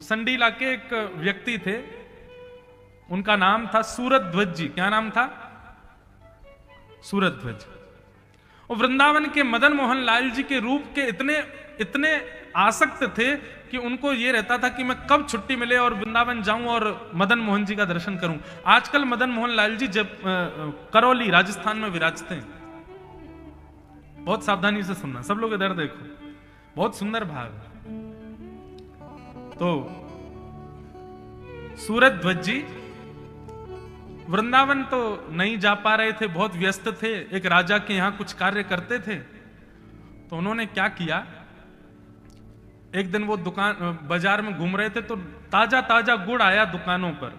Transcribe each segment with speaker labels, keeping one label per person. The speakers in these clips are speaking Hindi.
Speaker 1: संडीला के एक व्यक्ति थे, उनका नाम था सूरध्वज जी। क्या नाम था? सूरध्वज। और वृंदावन के मदन मोहन लाल जी के रूप के इतने इतने आसक्त थे कि उनको यह रहता था कि मैं कब छुट्टी मिले और वृंदावन जाऊं और मदन मोहन जी का दर्शन करूं। आजकल मदन मोहन लाल जी जब करौली राजस्थान में विराजते हैं। बहुत सावधानी से सुनना, सब लोग इधर देखो, बहुत सुंदर भाव है। तो सूरध्वज जी वृंदावन तो नहीं जा पा रहे थे, बहुत व्यस्त थे, एक राजा के यहां कुछ कार्य करते थे। तो उन्होंने क्या किया, एक दिन वो दुकान बाजार में घूम रहे थे तो ताजा ताजा गुड़ आया दुकानों पर,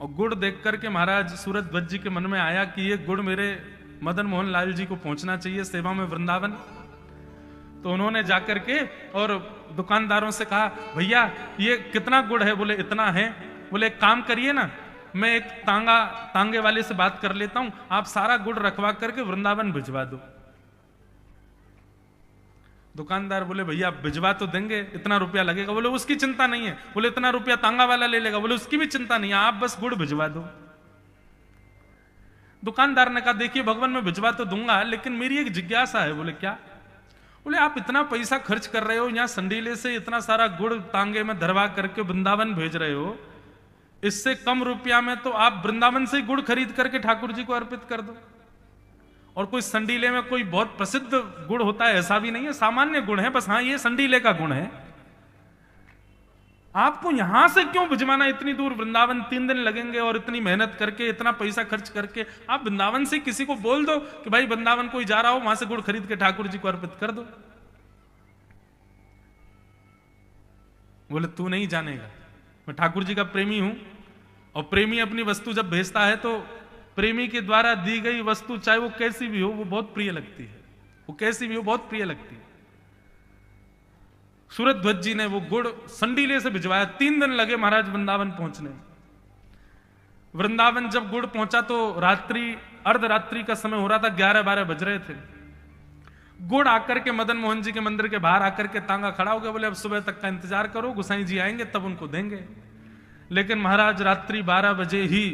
Speaker 1: और गुड़ देख करके महाराज सूरध्वज जी के मन में आया कि ये गुड़ मेरे मदन मोहन लाल जी को पहुंचना चाहिए सेवा में वृंदावन। तो उन्होंने जाकर के और दुकानदारों से कहा, भैया ये कितना गुड़ है? बोले इतना है। बोले एक काम करिए ना, मैं एक तांगे वाले से बात कर लेता हूं, आप सारा गुड़ रखवा करके वृंदावन भिजवा दो। दुकानदार बोले भैया भिजवा तो देंगे, इतना रुपया लगेगा? बोले उसकी चिंता नहीं है। बोले इतना रुपया तांगा वाला ले लेगा? बोले उसकी भी चिंता नहीं है, आप बस गुड़ भिजवा दो। दुकानदार ने कहा, देखिए भगवान मैं भिजवा तो दूंगा, लेकिन मेरी एक जिज्ञासा है। बोले क्या? बोले आप इतना पैसा खर्च कर रहे हो, यहां संडीले से इतना सारा गुड़ तांगे में धरवा करके वृंदावन भेज रहे हो, इससे कम रुपया में तो आप वृंदावन से ही गुड़ खरीद करके ठाकुर जी को अर्पित कर दो। और कोई संडीले में कोई बहुत प्रसिद्ध गुड़ होता है ऐसा भी नहीं है, सामान्य गुड़ है, बस हाँ ये संडीले का गुण है। आपको यहां से क्यों भिजवाना इतनी दूर? वृंदावन 3 दिन लगेंगे और इतनी मेहनत करके इतना पैसा खर्च करके आप वृंदावन से किसी को बोल दो कि भाई वृंदावन कोई जा रहा हो, वहां से गुड़ खरीद के ठाकुर जी को अर्पित कर दो। बोले तू नहीं जानेगा, मैं ठाकुर जी का प्रेमी हूं, और प्रेमी अपनी वस्तु जब भेजता है तो प्रेमी के द्वारा दी गई वस्तु चाहे वो कैसी भी हो वो बहुत प्रिय लगती है, वो कैसी भी हो बहुत प्रिय लगती है। सूरध्वज जी ने वो गुड़ संडीले से भिजवाया, 3 दिन लगे महाराज वृंदावन पहुंचने। वृंदावन जब गुड़ पहुंचा तो रात्रि अर्धरात्रि का समय हो रहा था, 11-12 बज रहे थे। गुड़ आकर के मदन मोहन जी के मंदिर के बाहर आकर के तांगा खड़ा हो गया। बोले अब सुबह तक का इंतजार करो, गोसाई जी आएंगे तब उनको देंगे। लेकिन महाराज रात्रि 12 बजे ही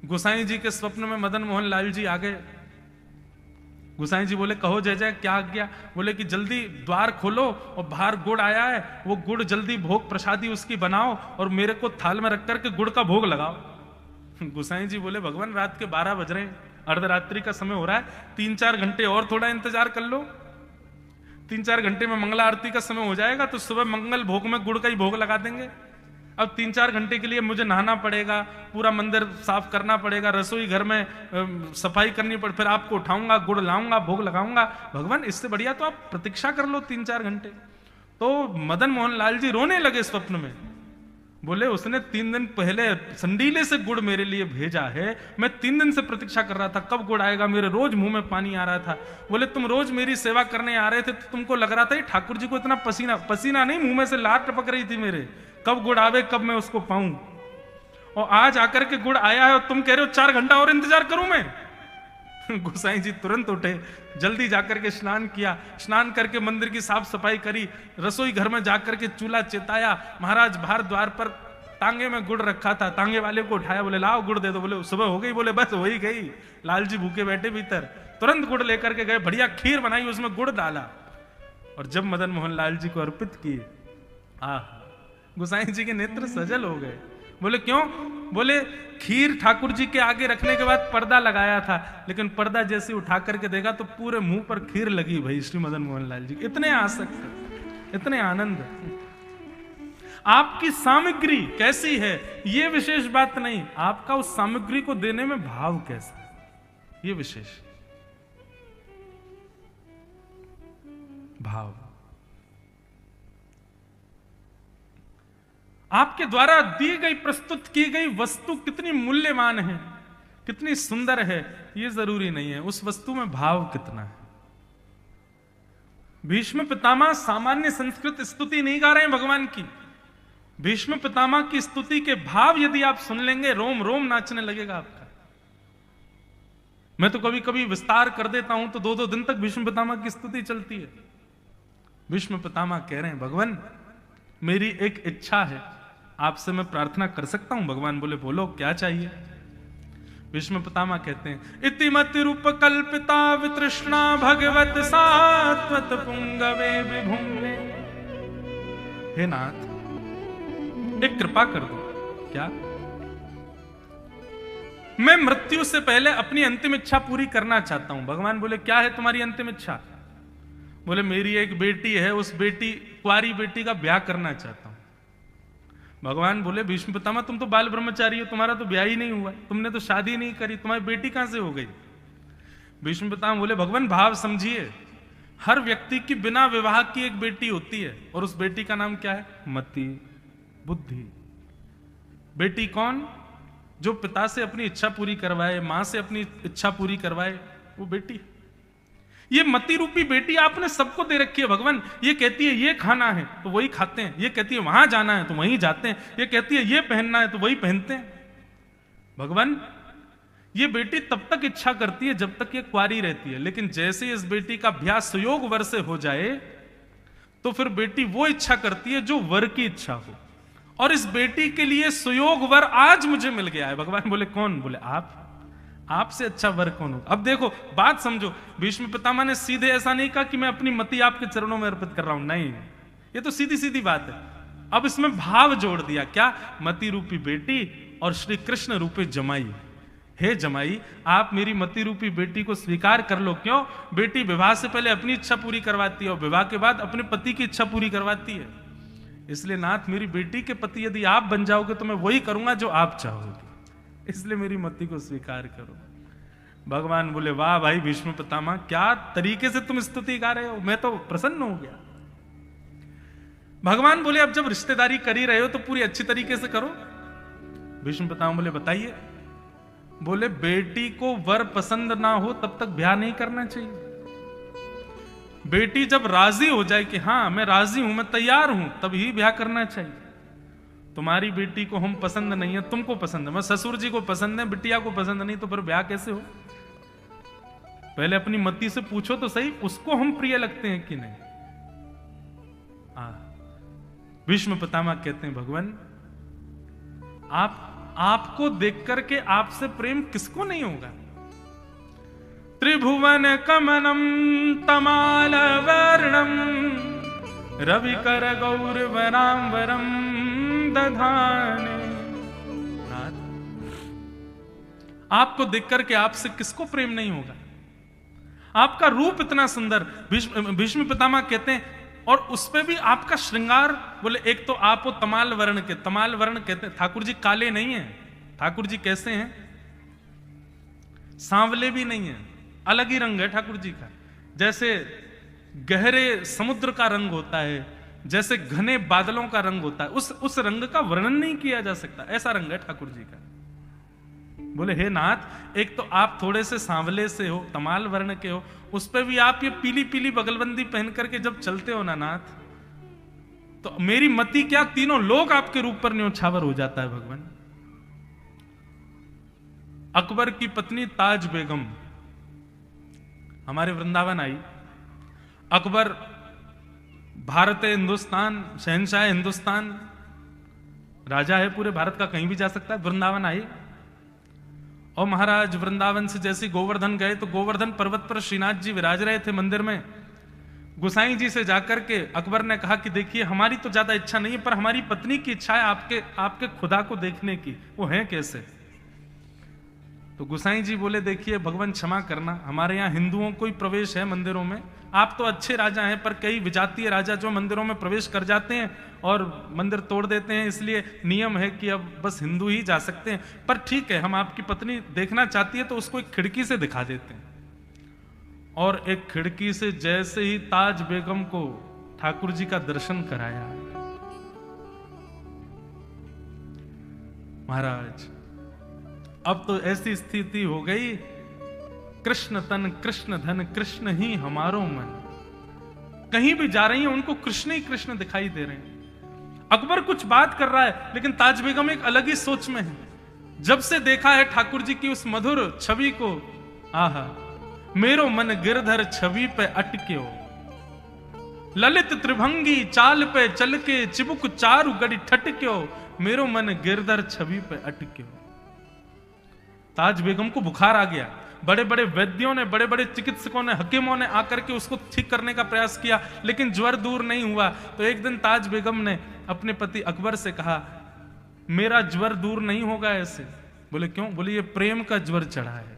Speaker 1: गोसाई जी के स्वप्न में मदन मोहन लाल जी आ गए। गोसाई जी बोले कहो जय जय, क्या आज्ञा? बोले कि जल्दी द्वार खोलो और बाहर गुड़ आया है, वो गुड़ जल्दी भोग प्रसादी उसकी बनाओ और मेरे को थाल में रख करके गुड़ का भोग लगाओ। गोसाई जी बोले भगवान रात के 12 बज रहे हैं, अर्धरात्रि का समय हो रहा है, 3-4 घंटे और थोड़ा इंतजार कर लो। 3-4 घंटे में मंगला आरती का समय हो जाएगा तो सुबह मंगल भोग में गुड़ का ही भोग लगा देंगे। अब 3-4 घंटे के लिए मुझे नहाना पड़ेगा, पूरा मंदिर साफ करना पड़ेगा, रसोई घर में सफाई करनी पड़े, फिर आपको उठाऊंगा, गुड़ लाऊंगा, भोग लगाऊंगा। भगवान इससे बढ़िया तो आप प्रतीक्षा कर लो 3-4 घंटे। तो मदन मोहन लाल जी रोने लगे स्वप्न में। बोले उसने 3 दिन पहले संडीले से गुड़ मेरे लिए भेजा है, मैं 3 दिन से प्रतीक्षा कर रहा था कब गुड़ आएगा, मेरे रोज मुंह में पानी आ रहा था। बोले तुम रोज मेरी सेवा करने आ रहे थे तो तुमको लग रहा था ठाकुर जी को इतना पसीना नहीं, मुंह में से लार टपक रही थी मेरे, कब गुड़ आवे, कब मैं उसको पाऊं। और आज आकर के गुड़ आया है और तुम कह रहे हो 4 घंटा और इंतजार करूं मैं। गोसाई जी तुरंत उठे, जल्दी जाकर के स्नान किया, स्नान करके मंदिर की साफ सफाई करी, रसोई घर में जाकर के चूल्हा चेताया। महाराज बाहर द्वार पर तांगे में गुड़ रखा था, तांगे वाले को उठाया, बोले लाओ गुड़ दे दो। बोले सुबह हो गई? बोले बस हो ही गई। लाल जी भूखे बैठे भीतर, तुरंत गुड़ लेकर के गए, बढ़िया खीर बनाई, उसमें गुड़ डाला और जब मदन मोहन लाल जी को अर्पित किए, गोसाई जी के नेत्र सजल हो गए। बोले क्यों? बोले खीर ठाकुर जी के आगे रखने के बाद पर्दा लगाया था, लेकिन पर्दा जैसे उठा करके देखा तो पूरे मुंह पर खीर लगी। भाई श्री मदन मोहन लाल जी इतने आसक्त, इतने आनंद। आपकी सामग्री कैसी है ये विशेष बात नहीं, आपका उस सामग्री को देने में भाव कैसा है ये विशेष। भाव आपके द्वारा दी गई, प्रस्तुत की गई वस्तु कितनी मूल्यवान है, कितनी सुंदर है, यह जरूरी नहीं है, उस वस्तु में भाव कितना है। भीष्म पितामह सामान्य संस्कृत स्तुति नहीं गा रहे हैं भगवान की। भीष्म पितामह की स्तुति के भाव यदि आप सुन लेंगे, रोम रोम नाचने लगेगा आपका। मैं तो कभी कभी विस्तार कर देता हूं तो 2-2 दिन तक भीष्म पितामह की स्तुति चलती है। भीष्म पितामह कह रहे हैं भगवान मेरी एक इच्छा है, आपसे मैं प्रार्थना कर सकता हूं? भगवान बोले बोलो क्या चाहिए? भीष्म पितामह कहते हैं, इति मति रूप कल्पिता वितृष्णा भगवत सात्वत पुंगवे विभुंगे। हे नाथ, एक कृपा कर दो। क्या? मैं मृत्यु से पहले अपनी अंतिम इच्छा पूरी करना चाहता हूं। भगवान बोले क्या है तुम्हारी अंतिम इच्छा? बोले मेरी एक बेटी है, उस बेटी, कुंवारी बेटी का ब्याह करना चाहता हूं। भगवान बोले भीष्म पितामह तुम तो बाल ब्रह्मचारी हो, तुम्हारा तो ब्याह ही नहीं हुआ, तुमने तो शादी नहीं करी, तुम्हारी बेटी कहां से हो गई? भीष्म पितामह बोले भगवान भाव समझिए, हर व्यक्ति की बिना विवाह की एक बेटी होती है, और उस बेटी का नाम क्या है? मति, बुद्धि। बेटी कौन? जो पिता से अपनी इच्छा पूरी करवाए, मां से अपनी इच्छा पूरी करवाए, वो बेटी। ये मति रूपी बेटी आपने सबको दे रखी है भगवान। ये कहती है ये खाना है तो वही खाते हैं, ये कहती है वहां जाना है तो वहीं जाते हैं, ये कहती है ये पहनना है तो वही पहनते हैं। भगवान ये बेटी तब तक इच्छा करती है जब तक ये कुंवारी रहती है, लेकिन जैसे इस बेटी का ब्याह सुयोग वर से हो जाए तो फिर बेटी वो इच्छा करती है जो वर की इच्छा हो, और इस बेटी के लिए सुयोग वर आज मुझे मिल गया है। भगवान बोले कौन? बोले आपसे अच्छा वर कौन हो? अब देखो बात समझो, भीष्म पितामह ने सीधे ऐसा नहीं कहा कि मैं अपनी मति आपके चरणों में अर्पित कर रहा हूं, नहीं, ये तो सीधी सीधी बात है। अब इसमें भाव जोड़ दिया, क्या? मति रूपी बेटी और श्री कृष्ण रूपी जमाई। हे जमाई, आप मेरी मति रूपी बेटी को स्वीकार कर लो। क्यों? बेटी विवाह से पहले अपनी इच्छा पूरी करवाती है और विवाह के बाद अपने पति की इच्छा पूरी करवाती है। इसलिए नाथ, मेरी बेटी के पति यदि आप बन जाओगे तो मैं वही करूंगा जो आप चाहोगे, इसलिए मेरी मति को स्वीकार करो। भगवान बोले वाह भाई भीष्म पितामह, क्या तरीके से तुम स्तुति गा रहे हो, मैं तो प्रसन्न हो गया। भगवान बोले अब जब रिश्तेदारी कर ही रहे हो तो पूरी अच्छी तरीके से करो। भीष्म पितामह बोले बताइए। बोले बेटी को वर पसंद ना हो तब तक ब्याह नहीं करना चाहिए। बेटी जब राजी हो जाए कि हाँ मैं राजी हूं, मैं तैयार हूं, तभी ब्याह करना चाहिए। तुम्हारी बेटी को हम पसंद नहीं है, तुमको पसंद है, मैं ससुर जी को पसंद है, बिटिया को पसंद नहीं, तो फिर ब्याह कैसे हो? पहले अपनी मति से पूछो तो सही, उसको हम प्रिय लगते हैं कि नहीं। भीष्म पितामह कहते हैं भगवान आपको देख करके आपसे प्रेम किसको नहीं होगा? त्रिभुवन कमनम तमाल वर्णम रविकर गौरवरांबरम दधाने। आपको देख करके आपसे किसको प्रेम नहीं होगा? आपका रूप इतना सुंदर। भीष्म पितामह कहते हैं, और उस पे भी आपका श्रृंगार। बोले एक तो आप वो तमाल वर्ण के, तमाल वर्ण कहते हैं, ठाकुर जी काले नहीं है, ठाकुर जी कैसे हैं? सांवले भी नहीं है, अलग ही रंग है ठाकुर जी का। जैसे गहरे समुद्र का रंग होता है, जैसे घने बादलों का रंग होता है, उस रंग का वर्णन नहीं किया जा सकता, ऐसा रंग है ठाकुर जी का। बोले हे नाथ, एक तो आप थोड़े से सांवले से हो, तमाल वर्ण के हो, उस पर भी आप ये पीली पीली बगलबंदी पहन करके जब चलते हो ना नाथ, तो मेरी मति क्या, तीनों लोग आपके रूप पर न्योछावर हो जाता है भगवान। अकबर की पत्नी ताज बेगम हमारे वृंदावन आई। अकबर भारत हिंदुस्तान, शहंशाह हिंदुस्तान, राजा है पूरे भारत का, कहीं भी जा सकता है। वृंदावन आई और महाराज वृंदावन से जैसे गोवर्धन गए तो गोवर्धन पर्वत पर श्रीनाथ जी विराज रहे थे मंदिर में। गुसाई जी से जाकर के अकबर ने कहा कि देखिए हमारी तो ज्यादा इच्छा नहीं है, पर हमारी पत्नी की इच्छा है आपके खुदा को देखने की, वो है कैसे? तो गुसाई जी बोले देखिए भगवान क्षमा करना, हमारे यहाँ हिंदुओं को ही प्रवेश है मंदिरों में, आप तो अच्छे राजा हैं, पर कई विजातीय राजा जो मंदिरों में प्रवेश कर जाते हैं और मंदिर तोड़ देते हैं, इसलिए नियम है कि अब बस हिंदू ही जा सकते हैं। पर ठीक है, हम आपकी पत्नी देखना चाहती है तो उसको एक खिड़की से दिखा देते हैं। और एक खिड़की से जैसे ही ताज बेगम को ठाकुर जी का दर्शन कराया, महाराज अब तो ऐसी स्थिति हो गई, कृष्ण तन कृष्ण धन कृष्ण ही हमारो मन, कहीं भी जा रही हैं उनको कृष्ण ही कृष्ण दिखाई दे रहे हैं। अकबर कुछ बात कर रहा है लेकिन ताज बेगम एक अलग ही सोच में है। जब से देखा है ठाकुर जी की उस मधुर छवि को, आहा मेरो मन गिरधर छवि पे अटक्यो, ललित त्रिभंगी चाल पे चल के चिबुक चारु गड़ी ठटक्यो, मेरो मन गिरधर छवि पे अटक्यो। ताज बेगम को बुखार आ गया। बड़े बड़े वैद्यों ने, बड़े बड़े चिकित्सकों ने, हकीमों ने आकर के उसको ठीक करने का प्रयास किया, लेकिन ज्वर दूर नहीं हुआ। तो एक दिन ताज बेगम ने अपने पति अकबर से कहा, मेरा ज्वर दूर नहीं होगा ऐसे। बोले क्यों? बोले ये प्रेम का ज्वर चढ़ा है।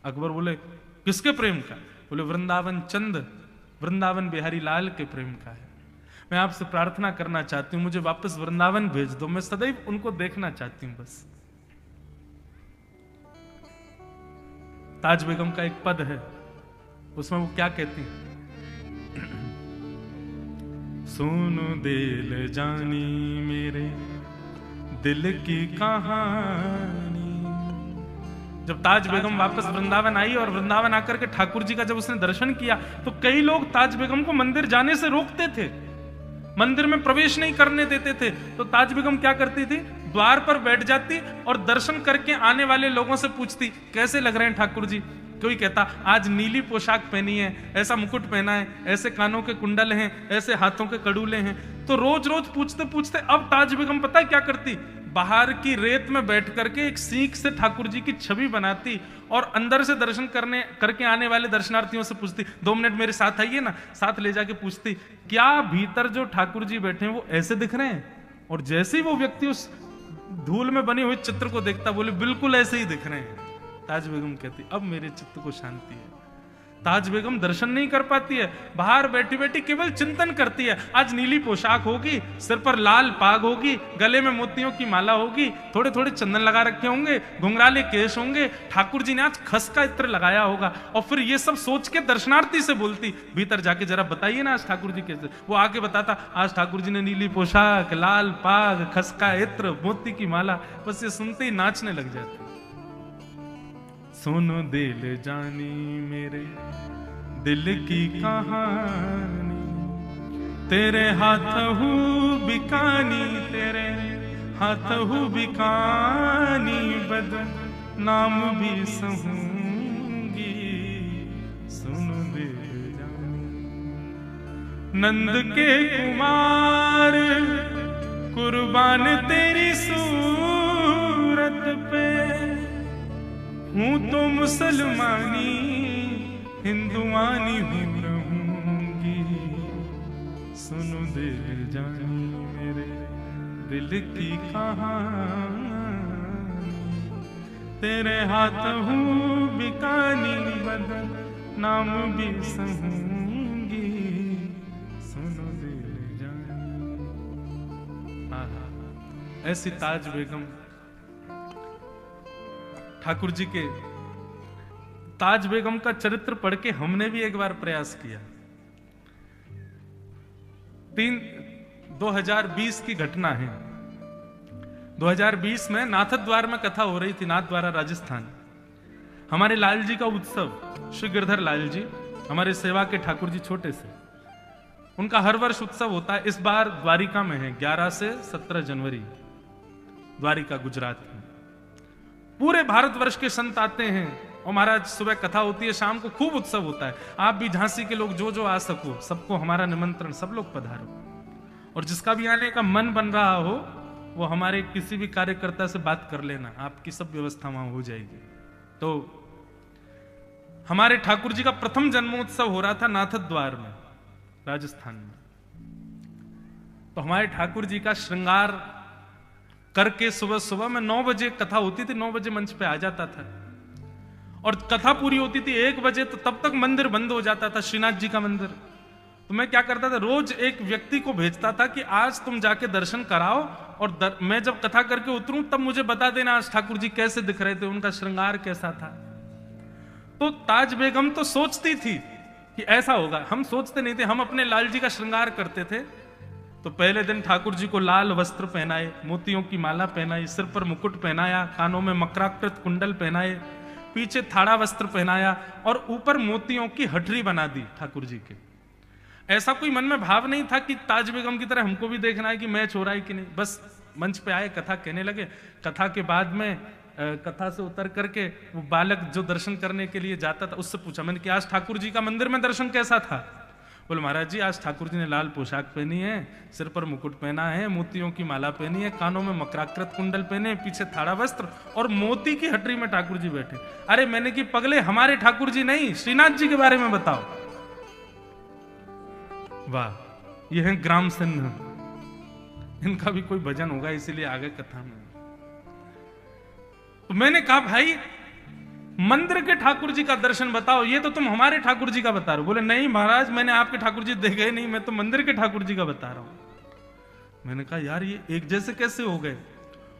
Speaker 1: अकबर बोले किसके प्रेम का? बोले वृंदावन चंद, वृंदावन बिहारी लाल के प्रेम का है। मैं आपसे प्रार्थना करना चाहती हूं, मुझे वापस वृंदावन भेज दो, मैं सदैव उनको देखना चाहती हूं बस। ताज बेगम का एक पद है, उसमें वो क्या कहती हैं? सुनो दिल जानी मेरे दिल की कहानी। जब ताज बेगम वापस वृंदावन आई और वृंदावन आकर के ठाकुर जी का जब उसने दर्शन किया, तो कई लोग ताज बेगम को मंदिर जाने से रोकते थे, मंदिर में प्रवेश नहीं करने देते थे। तो ताज बेगम क्या करती थी? द्वार पर बैठ जाती और दर्शन करके आने वाले लोगों से पूछती, कैसे लग रहे हैं ठाकुर जी? कोई कहता आज नीली पोशाक पहनी है, ऐसा मुकुट पहना है, ऐसे कानों के कुंडल हैं, ऐसे हाथों के कड़ूले हैं। तो रोज रोज पूछते पूछते अब ताज बेगम पता है क्या करती? बाहर की रेत में बैठ करके एक सीख से ठाकुर जी की छवि बनाती और अंदर से दर्शन करके आने वाले दर्शनार्थियों से पूछती, 2 मिनट मेरे साथ आइए ना। साथ ले जाके पूछती, क्या भीतर जो ठाकुर जी बैठे हैं वो ऐसे दिख रहे हैं? और जैसे ही वो व्यक्ति उस धूल में बने हुए चित्र को देखता, बोले बिल्कुल ऐसे ही दिख रहे हैं। ताज बेगम कहती, अब मेरे चित्त को शांति है। ताज बेगम दर्शन नहीं कर पाती है, बाहर बैठी बैठी केवल चिंतन करती है। आज नीली पोशाक होगी, सिर पर लाल पाग होगी, गले में मोतियों की माला होगी, थोड़े थोड़े चंदन लगा रखे होंगे, घुंघराले केश होंगे, ठाकुर जी ने आज खस का इत्र लगाया होगा। और फिर ये सब सोच के दर्शनार्थी से बोलती, भीतर जाके जरा बताइए ना आज ठाकुर जी कैसे। वो आके बताता, आज ठाकुर जी ने नीली पोशाक, लाल पाग, खस का इत्र, मोती की माला। बस ये सुनते ही नाचने लग जाते। सुनो दिल जानी मेरे दिल की कहानी, तेरे हाथ हूँ बिकानी, तेरे हाथ हूँ बिकानी, बदनाम भी सहूंगी। सुनो दिल जानी नंद के कुमार, कुर्बान तेरी सूरत पे, हूं तो मुसलमानी हिंदुआनी भी रहूंगी। सुनो दिल जानी मेरे दिल की कहानी, तेरे हाथ हूँ बिकानी, बदल नाम भी सहूंगी। सुनो दिल जानी। ऐसी ताज बेगम ठाकुर जी के। ताज बेगम का चरित्र पढ़ के हमने भी एक बार प्रयास किया। 2020 की घटना है। 2020 में नाथद्वार में कथा हो रही थी, नाथद्वारा राजस्थान। हमारे लाल जी का उत्सव, श्री गिरधर लाल जी हमारे सेवा के ठाकुर जी छोटे से, उनका हर वर्ष उत्सव होता है। इस बार द्वारिका में है, 11 से 17 जनवरी द्वारिका गुजरात में। पूरे भारतवर्ष के संत आते हैं और महाराज सुबह कथा होती है, शाम को खूब उत्सव होता है। आप भी झांसी के लोग जो जो आ सको, सबको हमारा निमंत्रण, सब लोग पधारो। और जिसका भी आने का मन बन रहा हो वो हमारे किसी भी कार्यकर्ता से बात कर लेना, आपकी सब व्यवस्था वहां हो जाएगी। तो हमारे ठाकुर जी का प्रथम जन्मोत्सव हो रहा था नाथद्वार में, राजस्थान में। तो हमारे ठाकुर जी का श्रृंगार करके सुबह सुबह में 9 बजे कथा होती थी, 9 बजे मंच पे आ जाता था और कथा पूरी होती थी 1 बजे। तो तब तक मंदिर बंद हो जाता था, श्रीनाथ जी का मंदिर। तो मैं क्या करता था, रोज एक व्यक्ति को भेजता था कि आज तुम जाके दर्शन कराओ और मैं जब कथा करके उतरूं तब मुझे बता देना आज ठाकुर जी कैसे दिख रहे थे, उनका श्रृंगार कैसा था। तो ताज बेगम तो सोचती थी कि ऐसा होगा, हम सोचते नहीं थे। हम अपने लाल जी का श्रृंगार करते थे। तो पहले दिन ठाकुर जी को लाल वस्त्र पहनाए, मोतियों की माला पहनाई, सिर पर मुकुट पहनाया, कानों में मकराकृत कुंडल पहनाए, पीछे थाड़ा वस्त्र पहनाया और ऊपर मोतियों की हटरी बना दी ठाकुर जी के। ऐसा कोई मन में भाव नहीं था कि ताज बेगम की तरह हमको भी देखना है कि मैच हो रहा है कि नहीं। बस मंच पे आए, कथा कहने लगे। कथा के बाद में कथा से उतर करके वो बालक जो दर्शन करने के लिए जाता था उससे पूछा मैंने कि आज ठाकुर जी का मंदिर में दर्शन कैसा था। बोले महाराज जी आज ठाकुर जी ने लाल पोशाक पहनी है, सिर पर मुकुट पहना है, मोतियों की माला पहनी है, कानों में मकराकृत कुंडल पहने, पीछे थाड़ा वस्त्र और मोती की हटरी में ठाकुर जी बैठे। अरे मैंने कि पगले हमारे ठाकुर जी नहीं, श्रीनाथ जी के बारे में बताओ। वाह, ये है ग्राम सिंह, इनका भी कोई भजन होगा इसीलिए आगे कथा में। तो मैंने कहा भाई मंदिर के ठाकुर जी का दर्शन बताओ, ये तो तुम हमारे ठाकुर जी का बता रहे हो। बोले नहीं महाराज मैंने आपके ठाकुर जी देखे नहीं, मैं तो मंदिर के ठाकुर जी का बता रहा हूं। मैंने कहा यार ये एक जैसे कैसे हो गए।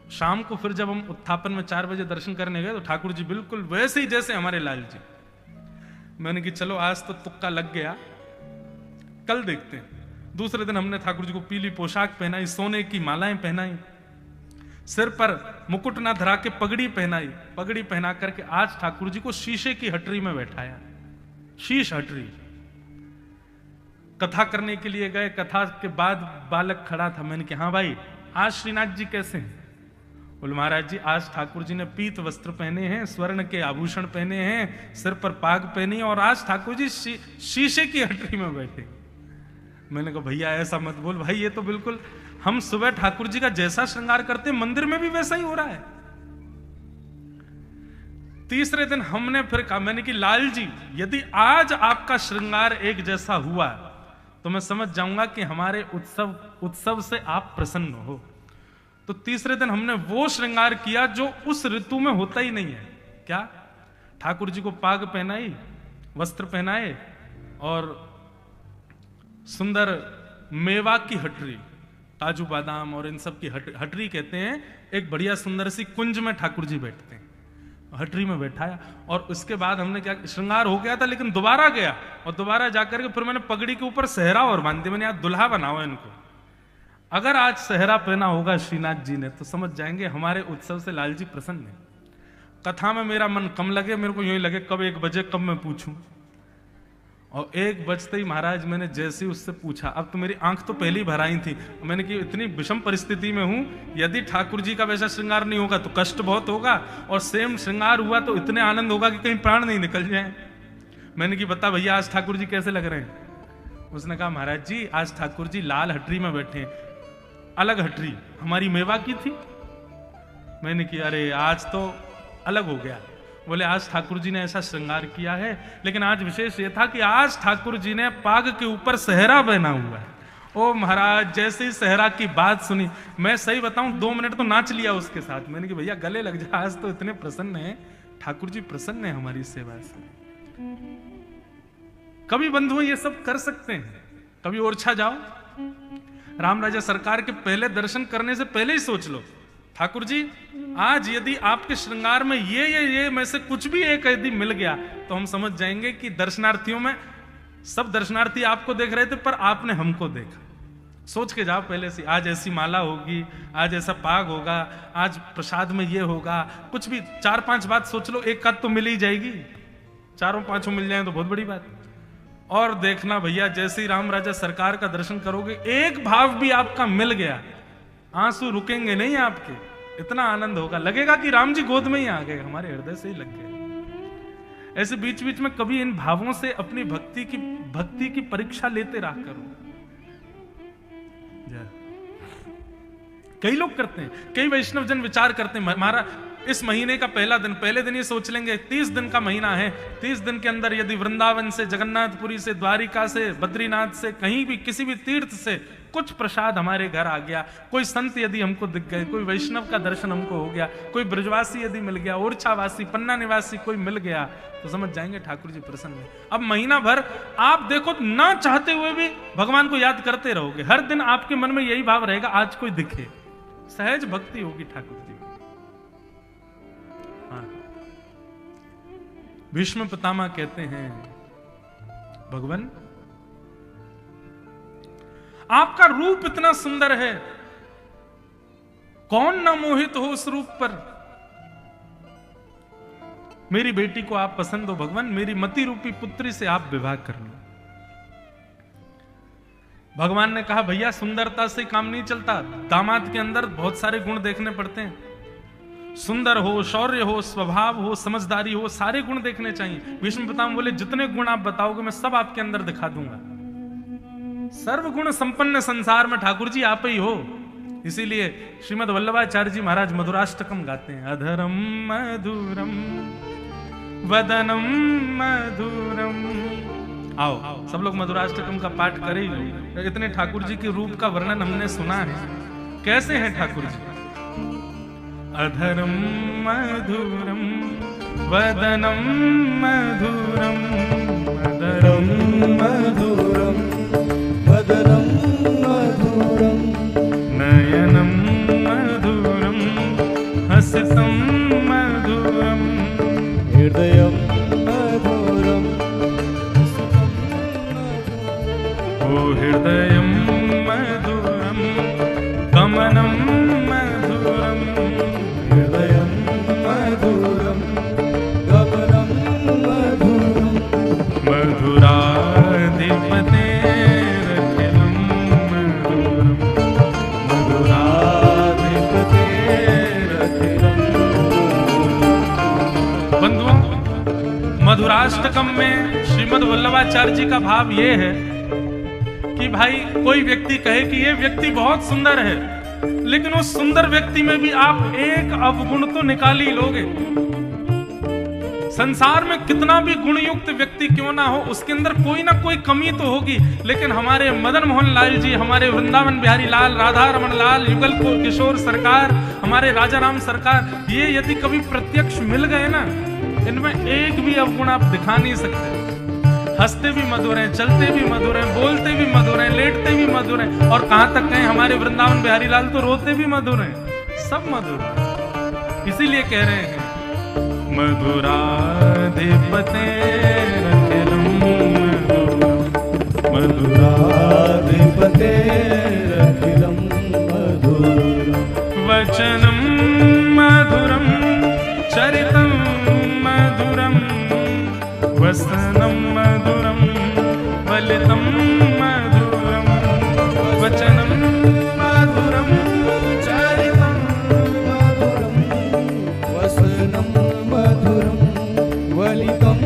Speaker 1: शाम को फिर जब हम उत्थापन में 4 बजे दर्शन करने गए तो ठाकुर जी बिल्कुल वैसे ही जैसे हमारे लाल जी। मैंने कि चलो आज तो तुक्का लग गया, कल देखते हैं। दूसरे दिन हमने ठाकुर जी को पीली पोशाक पहनाई, सोने की मालाएं पहनाई, सिर पर मुकुट ना धरा के पगड़ी पहनाई, पगड़ी पहना करके आज ठाकुर जी को शीशे की हटरी में बैठाया, शीश हटरी। कथा करने के लिए गए, कथा के बाद बालक खड़ा था। मैंने कहा हाँ भाई आज श्रीनाथ जी कैसे हैं? बोले महाराज जी आज ठाकुर जी ने पीत वस्त्र पहने हैं, स्वर्ण के आभूषण पहने हैं, सिर पर पाग पहनी और आज ठाकुर जी शीशे की हटरी में बैठे। मैंने कहा भैया ऐसा मत बोल भाई, ये तो बिल्कुल हम सुबह ठाकुर जी का जैसा श्रृंगार करते मंदिर में भी वैसा ही हो रहा है। तीसरे दिन हमने फिर कहा, मैंने कि लाल जी यदि आज आपका श्रृंगार एक जैसा हुआ तो मैं समझ जाऊंगा कि हमारे उत्सव से आप प्रसन्न हो। तो तीसरे दिन हमने वो श्रृंगार किया जो उस ऋतु में होता ही नहीं है। क्या? ठाकुर जी को पाग पहनाई, वस्त्र पहनाए और सुंदर मेवा की हटरी, काजू बादाम और इन सब की हटरी कहते हैं, एक बढ़िया सुंदर सी कुंज में ठाकुर जी बैठते हैं, हटरी में बैठाया। और उसके बाद हमने क्या, श्रृंगार हो गया था लेकिन दोबारा गया और दोबारा जाकर के फिर मैंने पगड़ी के ऊपर सहरा और बांध दिया। मैंने आज दुल्हा बनाओ इनको। अगर आज सहरा पहना होगा श्रीनाथ जी ने तो समझ जाएंगे हमारे उत्सव से लाल जी प्रसन्न है। कथा में मेरा मन कम लगे, मेरे को यूं ही लगे कब 1 बजे कब मैं पूछूं। और 1 बजते ही महाराज मैंने जैसे उससे पूछा, अब तो मेरी आंख तो पहले ही भर आई थी। मैंने कि इतनी विषम परिस्थिति में हूं, यदि ठाकुर जी का वैसा श्रृंगार नहीं होगा तो कष्ट बहुत होगा, और सेम श्रृंगार हुआ तो इतने आनंद होगा कि कहीं प्राण नहीं निकल जाए। मैंने कि बता भैया आज ठाकुर जी कैसे लग रहे हैं? उसने कहा महाराज जी आज ठाकुर जी लाल हटरी में बैठे, अलग हटरी हमारी मेवा की थी। मैंने कि अरे आज तो अलग हो गया। बोले आज ठाकुर जी ने ऐसा श्रृंगार किया है, लेकिन आज विशेष ये था कि आज ठाकुर जी ने पाग के ऊपर सहरा पहना हुआ है। ओ महाराज जैसे ही सहरा की बात सुनी, मैं सही बताऊं 2 मिनट तो नाच लिया उसके साथ। मैंने कि भैया गले लग जा, आज तो इतने प्रसन्न है, ठाकुर जी प्रसन्न है हमारी सेवा से। कभी बंधु ये सब कर सकते हैं, कभी ओरछा जाओ, राम राजा सरकार के पहले दर्शन करने से पहले ही सोच लो ठाकुर जी आज यदि आपके श्रृंगार में ये में से कुछ भी एक यदि मिल गया तो हम समझ जाएंगे कि दर्शनार्थियों में सब दर्शनार्थी आपको देख रहे थे पर आपने हमको देखा। सोच के जाओ पहले से, आज ऐसी माला होगी, आज ऐसा पाग होगा, आज प्रसाद में ये होगा, कुछ भी 4-5 बात सोच लो, एक आध तो मिल ही जाएगी, 4-5 मिल जाए तो बहुत बड़ी बात। और देखना भैया जैसे ही राम राजा सरकार का दर्शन करोगे, एक भाव भी आपका मिल गया, आंसू रुकेंगे नहीं आपके, इतना आनंद होगा, लगेगा कि राम जी गोद में ही आ गए, हमारे हृदय से ही लग गए। ऐसे बीच बीच में कभी इन भावों से अपनी भक्ति की परीक्षा लेते रहा करो। कई लोग करते हैं, कई वैष्णव जन विचार करते हैं, हमारा इस महीने का पहले दिन ये सोच लेंगे 30 दिन का महीना है, 30 दिन के अंदर यदि वृंदावन से, जगन्नाथपुरी से, द्वारिका से, बद्रीनाथ से, कहीं भी किसी भी तीर्थ से कुछ प्रसाद हमारे घर आ गया, कोई संत यदि हमको दिख गए, कोई वैष्णव का दर्शन हमको हो गया, कोई ब्रजवासी यदि मिल गया, ओरछावासी, पन्ना निवासी कोई मिल गया, तो समझ जाएंगे ठाकुर जी प्रसन्न है। अब महीना भर आप देखो ना चाहते हुए भी भगवान को याद करते रहोगे, हर दिन आपके मन में यही भाव रहेगा आज कोई दिखे, सहज भक्ति होगी ठाकुर जी। भीष्म पितामह कहते हैं भगवान आपका रूप इतना सुंदर है, कौन ना मोहित हो उस रूप पर। मेरी बेटी को आप पसंद हो भगवान, मेरी मति रूपी पुत्री से आप विवाह कर लो। भगवान ने कहा भैया सुंदरता से काम नहीं चलता, दामाद के अंदर बहुत सारे गुण देखने पड़ते हैं, सुंदर हो, शौर्य हो, स्वभाव हो, समझदारी हो, सारे गुण देखने चाहिए। भीष्म पितामह बोले जितने गुण आप बताओगे मैं सब आपके अंदर दिखा दूंगा। सर्वगुण संपन्न संसार में ठाकुर जी आप ही हो। इसीलिए श्रीमद् वल्लभाचार्य जी महाराज मधुराष्टकम गाते हैं। अधरम मधुरम वदनम मधुरम। आओ सब लोग मधुराष्टकम का पाठ करें। इतने ठाकुर जी के रूप का वर्णन हमने सुना है, कैसे हैं ठाकुर जी। अधरम मधुरम वदनम मधुरम, अधरम मधुरम वदनम मधुरम, नयनम मधुरम हसितम मधुरम, हृदयम मधुरम, ओ हृदयम मधुरम गमनम मधुरम, हृदयम मधुरम गमनम मधुरम, मधुराधिपतेरखिलम मधुरम, मधुराधिपतेरखिलम। बंधुओं, मधुराष्टकम में श्रीमद् वल्लभाचार्य जी का भाव ये है कि भाई कोई व्यक्ति कहे कि ये व्यक्ति बहुत सुंदर है, लेकिन उस सुंदर व्यक्ति में भी आप एक अवगुण तो निकाल ही लोगे। संसार में कितना भी गुणयुक्त व्यक्ति क्यों ना हो, उसके अंदर कोई ना कोई कमी तो होगी। लेकिन हमारे मदन मोहन लाल जी, हमारे वृंदावन बिहारी लाल, राधा रमन लाल, युगल किशोर सरकार, हमारे राजा राम सरकार, ये यदि कभी प्रत्यक्ष मिल गए ना, इनमें एक भी अवगुण आप दिखा नहीं सकते। हंसते भी मधुर हैं, चलते भी मधुर हैं, बोलते भी मधुर हैं, लेटते भी मधुर हैं, और कहां तक कहें हमारे वृंदावन बिहारी लाल तो रोते भी मधुर हैं, सब मधुर हैं। इसीलिए कह रहे हैं मधुराधिपतेरखिलम मधुराधिपतेरखिलम मधुरम, वचनम मधुरम चरितम मधुरम, वसनम मधुरम वलितम मधुरम, वचनम मधुरम चरितम मधुरम, वसनम मधुरम वलितम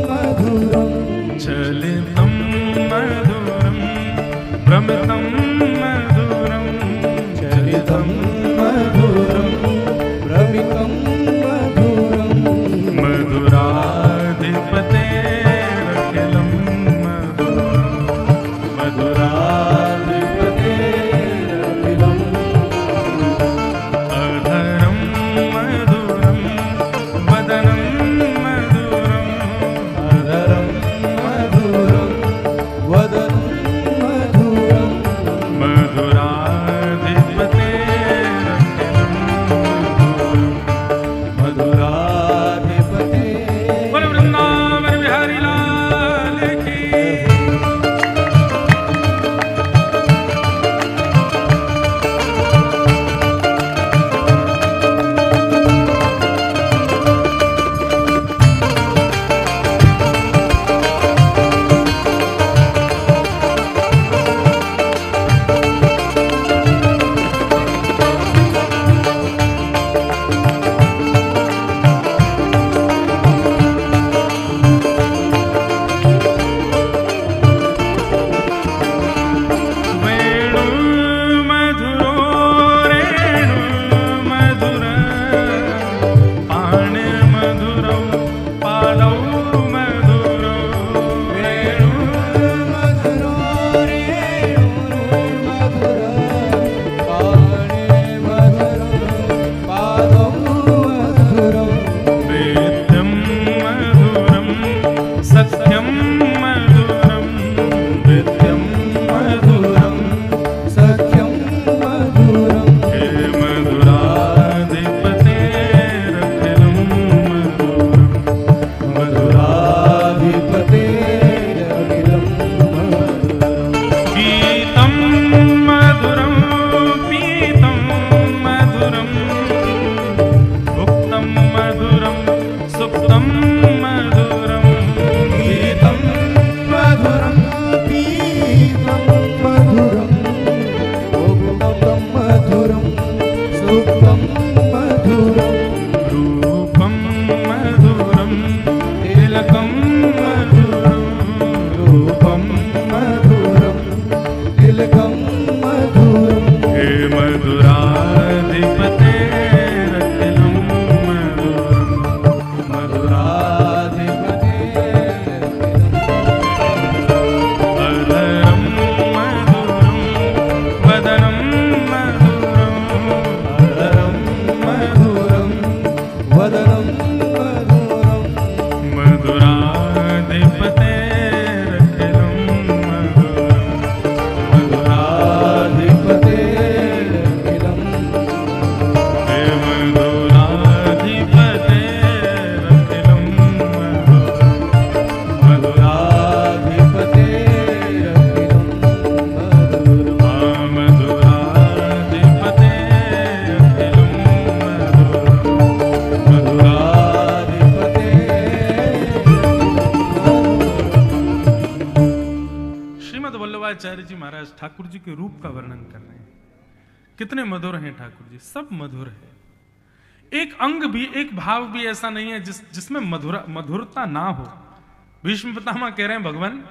Speaker 1: मधुरम, चलितम मधुरम भ्रमितम मधुरम, चलितम मधुरम भ्रमितम मधुरम, मधुराधिपतेरखिलम मधुरम, मधुराधिपतेरखिलम, अधरम मधुरम वदनम मधुरम, अधरम मधुरम वदनम मधुरम, मधुराधिपतेरखिलम ठाकुर जी के रूप का वर्णन कर रहे हैं। कितने मधुर हैं ठाकुर जी, सब मधुर है। एक अंग भी, एक भाव भी ऐसा नहीं है जिसमें मधुरता ना हो। भीष्म पितामह कह रहे हैं भगवान,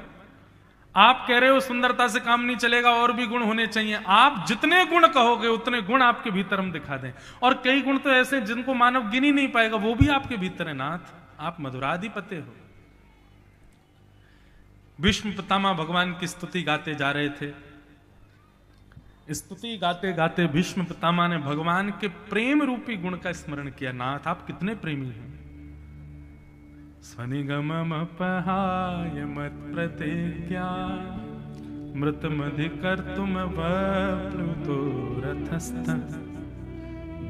Speaker 1: आप कह रहे हो सुंदरता से काम नहीं चलेगा, और भी गुण होने चाहिए। आप जितने गुण कहोगे उतने गुण आपके भीतर हम दिखा दें। और कई गुण तो ऐसे जिनको मानव गिन ही नहीं पाएगा, वो भी आपके भीतर है नाथ। आप मधुराधिपति हो। भीष्म पितामह भगवान की स्तुति गाते जा रहे थे। स्तुति गाते गाते भीष्म पितामह ने भगवान के प्रेम रूपी गुण का स्मरण किया। नाथ आप कितने प्रेमी हैं। स्वनिगममपहाय मत प्रतिज्ञा मृतमधिकर तुम बप्लुतो रथस्थः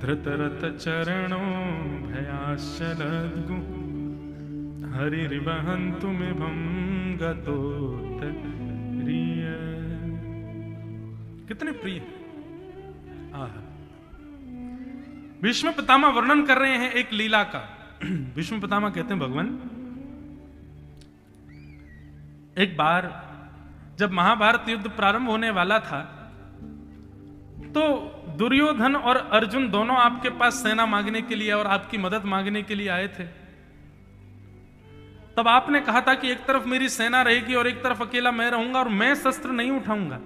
Speaker 1: धृतरथ चरणो भयाशलद्गु हरिर्वहन्तुमिभं गतोत्तरीय। कितने प्रिय। भीष्म पितामह वर्णन कर रहे हैं एक लीला का। भीष्म पितामह कहते हैं भगवान, एक बार जब महाभारत युद्ध प्रारंभ होने वाला था तो दुर्योधन और अर्जुन दोनों आपके पास सेना मांगने के लिए और आपकी मदद मांगने के लिए आए थे। तब आपने कहा था कि एक तरफ मेरी सेना रहेगी और एक तरफ अकेला मैं रहूंगा और मैं शस्त्र नहीं उठाऊंगा।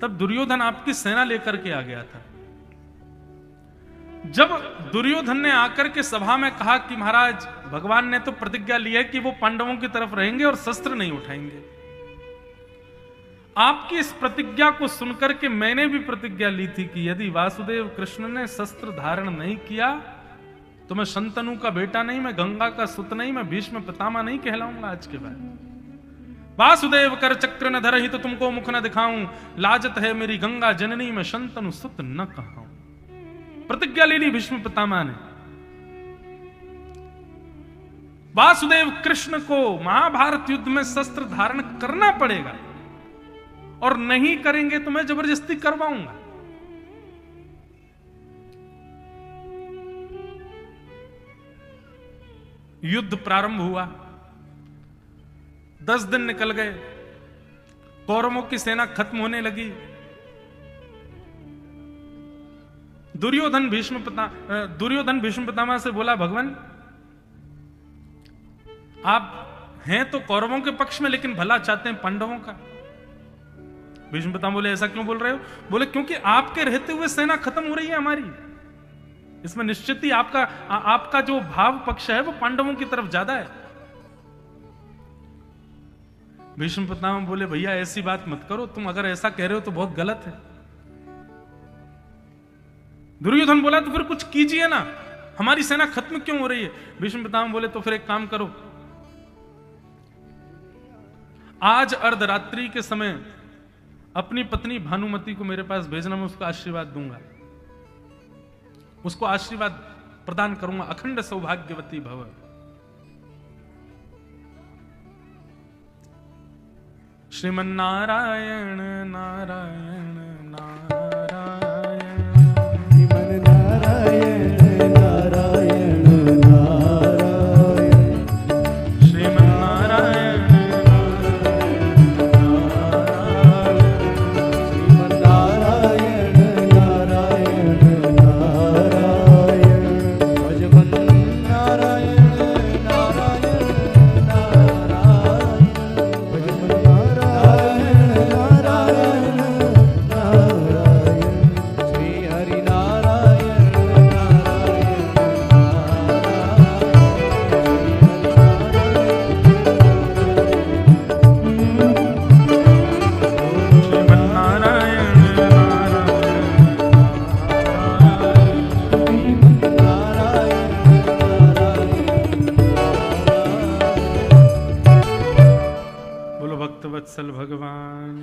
Speaker 1: तब दुर्योधन आपकी सेना लेकर के आ गया था। जब दुर्योधन ने आकर के सभा में कहा कि महाराज भगवान ने तो प्रतिज्ञा ली है कि वो पांडवों की तरफ रहेंगे और शस्त्र नहीं उठाएंगे, आपकी इस प्रतिज्ञा को सुनकर के मैंने भी प्रतिज्ञा ली थी कि यदि वासुदेव कृष्ण ने शस्त्र धारण नहीं किया तो मैं शंतनु का बेटा नहीं, मैं गंगा का सुत नहीं, मैं भीष्म पितामह नहीं कहलाऊंगा आज के बाद। वासुदेव कर चक्र न धरहि तो तुमको मुख न दिखाऊं, लाजत है मेरी गंगा जननी, मैं शंतनु सुत न कहूं। प्रतिज्ञा ले ली भीष्म पितामह ने। वासुदेव कृष्ण को महाभारत युद्ध में शस्त्र धारण करना पड़ेगा और नहीं करेंगे तो मैं जबरदस्ती करवाऊंगा। युद्ध प्रारंभ हुआ। 10 दिन निकल गए। कौरवों की सेना खत्म होने लगी। दुर्योधन भीष्म पितामह से बोला, भगवान आप हैं तो कौरवों के पक्ष में लेकिन भला चाहते हैं पांडवों का। भीष्म पितामह बोले, ऐसा क्यों बोल रहे हो? बोले क्योंकि आपके रहते हुए सेना खत्म हो रही है हमारी। इसमें निश्चित ही आपका जो भाव पक्ष है वो पांडवों की तरफ ज्यादा है। भीष्म पितामह बोले, भैया ऐसी बात मत करो, तुम अगर ऐसा कह रहे हो तो बहुत गलत है। दुर्योधन बोला, तो फिर कुछ कीजिए ना, हमारी सेना खत्म क्यों हो रही है? भीष्म पितामह बोले, तो फिर एक काम करो, आज अर्धरात्रि के समय अपनी पत्नी भानुमति को मेरे पास भेजना, मैं उसको आशीर्वाद दूंगा, उसको आशीर्वाद प्रदान करूंगा, अखंड सौभाग्यवती भव। श्रीमन्नारायण नारायण नारायण, श्रीमन नारायण नारायण नारायण, श्रीमन नारायण नारायण, श्रीमन नारायण नारायण नारायण, भजमन नारायण नारायण नारायण, भजमन नारायण नारायण, श्री हरि नारायण बोलो भक्तवत्सल भगवान।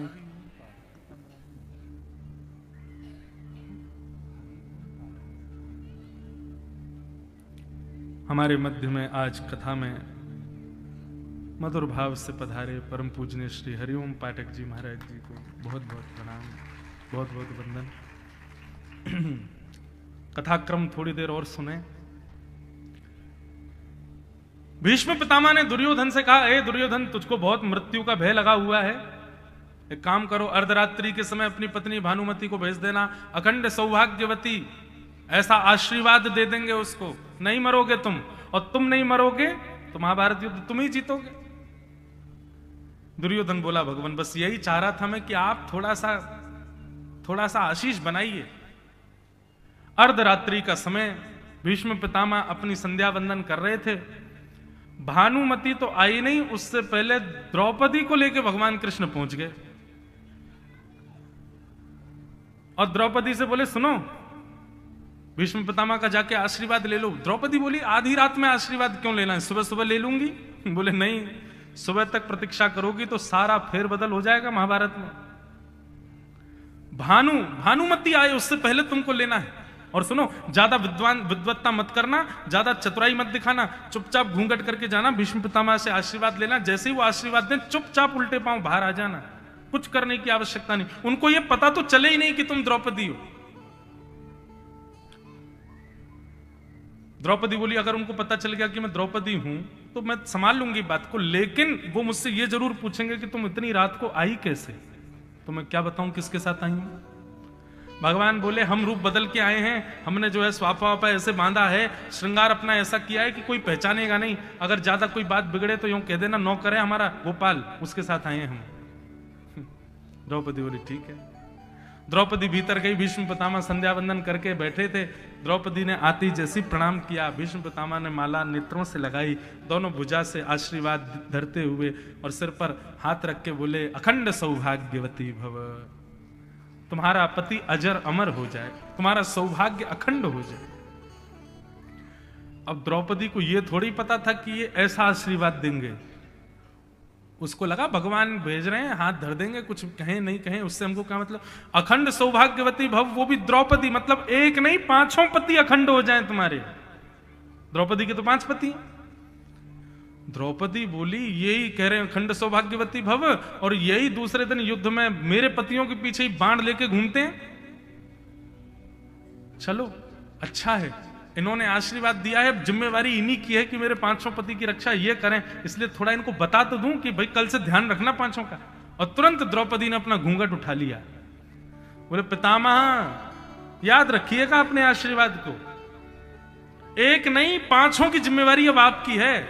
Speaker 1: हमारे मध्य में आज कथा में मधुर भाव से पधारे परम पूजनीय श्री हरिओम पाठक जी महाराज जी को बहुत बहुत प्रणाम, बहुत बहुत वंदन। कथाक्रम थोड़ी देर और सुने। भीष्म पितामह ने दुर्योधन से कहा, ए दुर्योधन, तुझको बहुत मृत्यु का भय लगा हुआ है, एक काम करो, अर्धरात्रि के समय अपनी पत्नी भानुमति को भेज देना, अखंड सौभाग्यवती, ऐसा आशीर्वाद दे देंगे उसको, नहीं मरोगे तुम, और तुम नहीं मरोगे तो महाभारत युद्ध तुम ही जीतोगे। दुर्योधन बोला भगवान बस यही चाह रहा था मैं कि आप थोड़ा सा आशीष बनाइए। अर्धरात्रि का समय, भीष्म पितामह अपनी संध्या वंदन कर रहे थे। भानुमति तो आई नहीं, उससे पहले द्रौपदी को लेकर भगवान कृष्ण पहुंच गए और द्रौपदी से बोले सुनो, भीष्म पितामह का जाके आशीर्वाद ले लो। द्रौपदी बोली आधी रात में आशीर्वाद क्यों लेना है, सुबह सुबह ले लूंगी। बोले नहीं, सुबह तक प्रतीक्षा करोगी तो सारा फेरबदल हो जाएगा महाभारत में। भानुमति आए उससे पहले तुमको लेना है। और सुनो, ज्यादा विद्वत्ता मत करना, ज्यादा चतुराई मत दिखाना, चुपचाप घूंघट करके जाना, भीष्म पितामह से आशीर्वाद लेना, जैसे ही वो आशीर्वाद दें चुपचाप उल्टे पांव बाहर आ जाना, कुछ करने की आवश्यकता नहीं। उनको ये पता तो चले ही नहीं कि तुम द्रौपदी हो। द्रौपदी बोली अगर उनको पता चल गया कि मैं द्रौपदी हूं तो मैं संभाल लूंगी बात को, लेकिन वो मुझसे ये जरूर पूछेंगे कि तुम इतनी रात को आई कैसे। तो मैं क्या बताऊं किसके साथ आई हूं। भगवान बोले हम रूप बदल के आए हैं, हमने जो है स्वापा वापा ऐसे बांधा है, श्रृंगार अपना ऐसा किया है कि कोई पहचानेगा नहीं। अगर ज्यादा कोई बात बिगड़े तो यूं कह देना नौकर है हमारा गोपाल, उसके साथ आए हैं हम। द्रौपदी बोली ठीक है। द्रौपदी भीतर गई, भीष्म पितामह संध्या वंदन करके बैठे थे। द्रौपदी ने आती जैसी प्रणाम किया, भीष्म पितामह ने माला नेत्रों से लगाई, दोनों भुजा से आशीर्वाद धरते हुए और सिर पर हाथ रख के बोले अखंड सौभाग्यवती भव, तुम्हारा पति अजर अमर हो जाए, तुम्हारा सौभाग्य अखंड हो जाए। अब द्रौपदी को यह थोड़ी पता था कि ये ऐसा आशीर्वाद देंगे। उसको लगा भगवान भेज रहे हैं, हाथ धर देंगे, कुछ कहें नहीं कहें उससे हमको क्या मतलब। अखंड सौभाग्यवती भव, वो भी द्रौपदी, मतलब एक नहीं पांचों पति अखंड हो जाएं तुम्हारे। द्रौपदी के तो 5 पति। द्रौपदी बोली यही कह रहे हैं अखंड सौभाग्यवती भव, और यही दूसरे दिन युद्ध में मेरे पतियों के पीछे ही बाण लेके घूमते हैं। चलो अच्छा है, इन्होंने आशीर्वाद दिया है, जिम्मेवारी इन्हीं की है कि मेरे 500 पति की रक्षा ये करें, इसलिए थोड़ा इनको बता तो दूं कि भाई कल से ध्यान रखना 500 का। और तुरंत द्रौपदी ने अपना घूंघट उठा लिया। बोले पितामह याद रखिएगा अपने आशीर्वाद को, एक नहीं 500 की जिम्मेवारी अब आपकी है,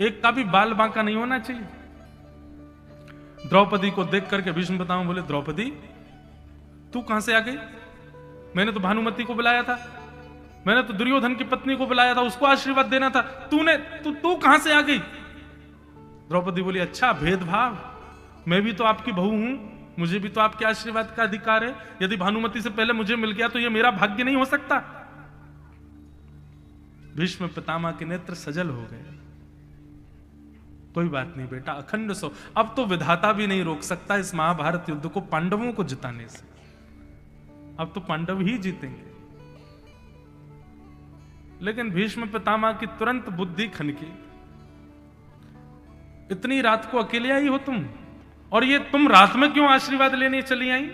Speaker 1: एक का भी बाल बांका नहीं होना चाहिए। द्रौपदी को देख करके भीष्म पितामह बोले द्रौपदी तू कहां से आ गई, मैंने तो भानुमति को बुलाया था, मैंने तो दुर्योधन की पत्नी को बुलाया था, उसको आशीर्वाद देना था, तू कहां से आ गई। द्रौपदी बोली अच्छा भेदभाव, मैं भी तो आपकी बहू हूं, मुझे भी तो आपके आशीर्वाद का अधिकार है, यदि भानुमति से पहले मुझे मिल गया तो यह मेरा भाग्य नहीं हो सकता। भीष्म पितामह के नेत्र सजल हो गए। कोई बात नहीं बेटा, अखंड सो, अब तो विधाता भी नहीं रोक सकता इस महाभारत युद्ध को पांडवों को जिताने से, अब तो पांडव ही जीतेंगे। लेकिन भीष्म पितामह की तुरंत बुद्धि खनकी, इतनी रात को अकेले आई हो तुम, और ये तुम रात में क्यों आशीर्वाद लेने चली आई,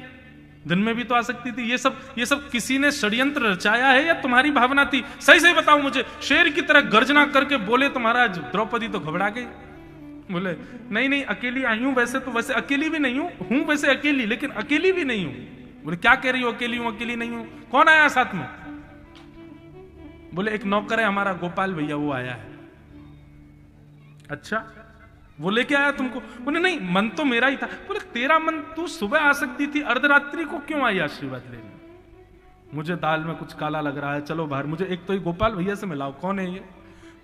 Speaker 1: दिन में भी तो आ सकती थी। ये सब किसी ने षड्यंत्र रचाया है या तुम्हारी भावना थी, सही सही बताओ मुझे। शेर की तरह गर्जना करके बोले तो महाराज द्रौपदी तो घबरा गई, बोले नहीं अकेली आई हूं, वैसे अकेली भी नहीं हूं वैसे अकेली, लेकिन अकेली भी नहीं हूं। बोले क्या कह रही हो, अकेली हूं अकेली नहीं हूं, कौन आया साथ में। बोले एक नौकर है हमारा गोपाल भैया, वो आया है। अच्छा वो लेके आया तुमको। बोले नहीं मन तो मेरा ही था। बोले तेरा मन, तू सुबह आ सकती थी, अर्धरात्रि को क्यों आई आशीर्वाद लेने। मुझे दाल में कुछ काला लग रहा है, चलो बाहर, मुझे एक तो ये गोपाल भैया से मिलाओ, कौन है ये।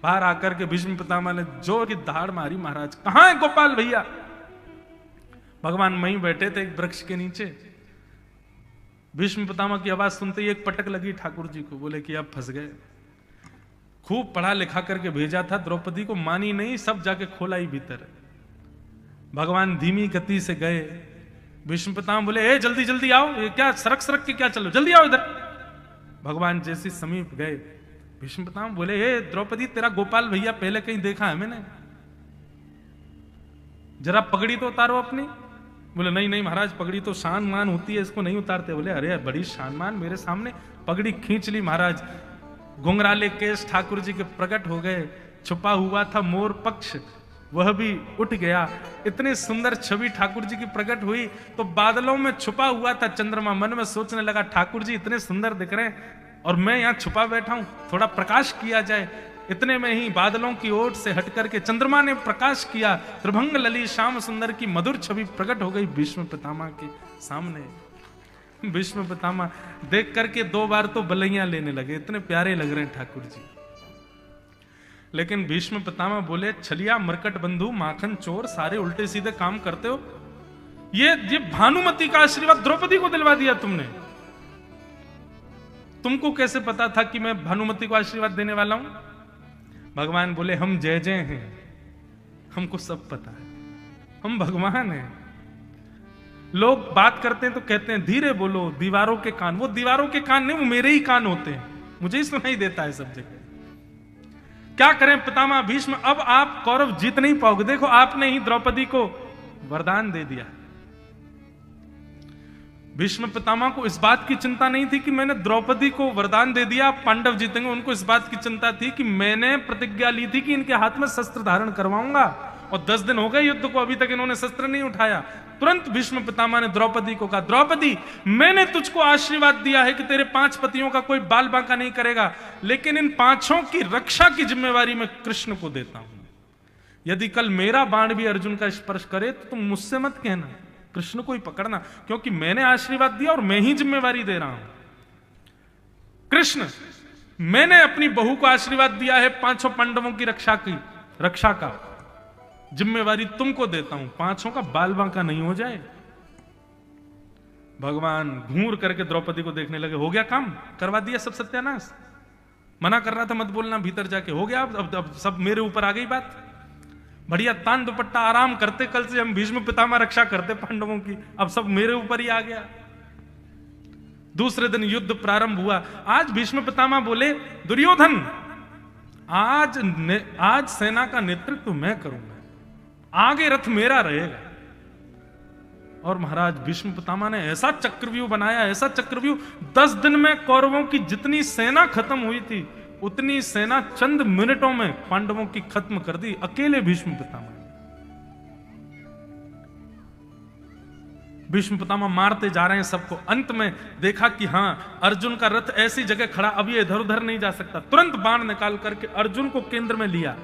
Speaker 1: बाहर आकर के भीष्म पितामह ने जोर की दहाड़ मारी, महाराज कहां है गोपाल भैया। भगवान वहीं बैठे थे एक वृक्ष के नीचे। भीष्म पितामह की आवाज सुनते ही एक पटक लगी ठाकुर जी को, बोले कि अब फंस गए। खूब पढ़ा लिखा करके भेजा था, द्रौपदी को मानी नहीं, सब जाके खोला ही भीतर। भगवान धीमी गति से गए। भीष्म पितामह बोले ए जल्दी जल्दी आओ, ये क्या सरक सरक के क्या चलो, जल्दी आओ इधर। भगवान जैसे समीप गए, भीष्म पितामह बोले ए द्रौपदी तेरा गोपाल भैया पहले कहीं देखा है मैंने, जरा पगड़ी तो उतारो अपनी। बोले नहीं महाराज, पगड़ी तो शान मान होती है, इसको नहीं उतारते। बोले अरे बड़ी शान मान, मेरे सामने पगड़ी खींच ली महाराज। घुंघराले केश ठाकुर जी के प्रकट हो गए, छुपा हुआ था मोर पक्ष, वह भी उठ गया। इतनी सुंदर छवि ठाकुर जी की प्रकट हुई तो बादलों में छुपा हुआ था चंद्रमा मन में सोचने लगा, ठाकुर जी इतने सुंदर दिख रहे हैं और मैं यहां छुपा बैठा हूं, थोड़ा प्रकाश किया जाए। इतने में ही बादलों की ओट से हटकर के चंद्रमा ने प्रकाश किया, त्रिभंग लली श्याम सुंदर की मधुर छवि प्रकट हो गई भीष्म पितामह के सामने। भीष्म पितामह देख करके 2 बार तो बलैया लेने लगे, इतने प्यारे लग रहे हैं ठाकुर जी। लेकिन भीष्म पितामह बोले, छलिया मरकट बंधु माखन चोर, सारे उल्टे सीधे काम करते हो। ये भानुमति का आशीर्वाद द्रौपदी को दिलवा दिया तुमने। तुमको कैसे पता था कि मैं भानुमति को आशीर्वाद देने वाला हूं? भगवान बोले, हम जय जय हैं, हमको सब पता है, हम भगवान हैं। लोग बात करते हैं तो कहते हैं धीरे बोलो, दीवारों के कान। वो दीवारों के कान नहीं, वो मेरे ही कान होते हैं, मुझे ही सुनाई देता है सब जगह। क्या करें पितामह भीष्म, अब आप कौरव जीत नहीं पाओगे। देखो आपने ही द्रौपदी को वरदान दे दिया। भीष्म पितामह को इस बात की चिंता नहीं थी कि मैंने द्रौपदी को वरदान दे दिया पांडव जीतेंगे। उनको इस बात की चिंता थी कि मैंने प्रतिज्ञा ली थी कि इनके हाथ में शस्त्र धारण करवाऊंगा, और 10 दिन हो गए युद्ध को, अभी तक इन्होंने शस्त्र नहीं उठाया। तुरंत भीष्म पितामह ने द्रौपदी को कहा, द्रौपदी मैंने तुझको आशीर्वाद दिया है कि तेरे 5 पतियों का कोई बाल बांका नहीं करेगा, लेकिन इन 5 की रक्षा की जिम्मेवारी मैं कृष्ण को देता हूं। यदि कल मेरा बाण भी अर्जुन का स्पर्श करे तो तुम मुझसे मत कहना, कृष्ण को ही पकड़ना, क्योंकि मैंने आशीर्वाद दिया और मैं ही जिम्मेवारी दे रहा हूं। कृष्ण, मैंने अपनी बहू को आशीर्वाद दिया है 5 पांडवों की रक्षा का जिम्मेवारी तुमको देता हूं, 5 का बाल बांका नहीं हो जाए। भगवान घूर करके द्रौपदी को देखने लगे, हो गया काम, करवा दिया सब सत्यानाश। मना कर रहा था मत बोलना भीतर जाके, हो गया अब सब मेरे ऊपर आ गई बात। बढ़िया तान दुपट्टा आराम करते, कल से हम भीष्म पितामह रक्षा करते पांडवों की, अब सब मेरे ऊपर ही आ गया। दूसरे दिन युद्ध प्रारंभ हुआ। आज भीष्म पितामह बोले, दुर्योधन आज सेना का नेतृत्व मैं करूंगा, आगे रथ मेरा रहेगा। और महाराज भीष्म पितामह ने ऐसा चक्रव्यूह बनाया, ऐसा चक्रव्यूह, 10 दिन में कौरवों की जितनी सेना खत्म हुई थी उतनी सेना चंद मिनटों में पांडवों की खत्म कर दी, अकेले भीष्म पितामह। भीष्म पितामह मारते जा रहे हैं सबको। अंत में देखा कि हां अर्जुन का रथ ऐसी जगह खड़ा, अब ये इधर उधर नहीं जा सकता। तुरंत बाण निकाल करके अर्जुन को केंद्र में लिया,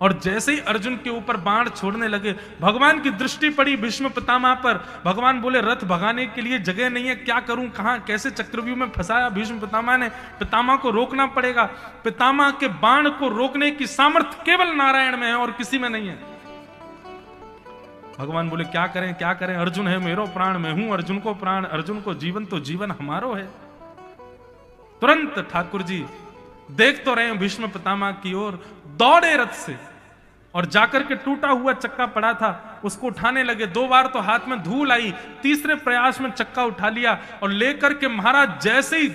Speaker 1: और जैसे ही अर्जुन के ऊपर बाण छोड़ने लगे, भगवान की दृष्टि पड़ी भीष्म पितामह पर। भगवान बोले, रथ भगाने के लिए जगह नहीं है, क्या करूं, कहां कैसे चक्रव्यूह में फंसाया भीष्म पितामह ने। पितामह को रोकना पड़ेगा। पितामह के बाण को रोकने की सामर्थ्य केवल नारायण में है और किसी में नहीं है। भगवान बोले, क्या करें, अर्जुन है मेरो प्राण, मैं हूं अर्जुन को प्राण, अर्जुन को जीवन तो जीवन हमारो है। तुरंत ठाकुर जी देख तो रहे हैं भीष्म पितामह की ओर, दौड़े रथ से और जाकर के टूटा हुआ चक्का पड़ा था उसको उठाने लगे। 2 बार तो हाथ में धूल आई, तीसरे प्रयास में चक्का उठा लिया और लेकर के महाराज जैसे ही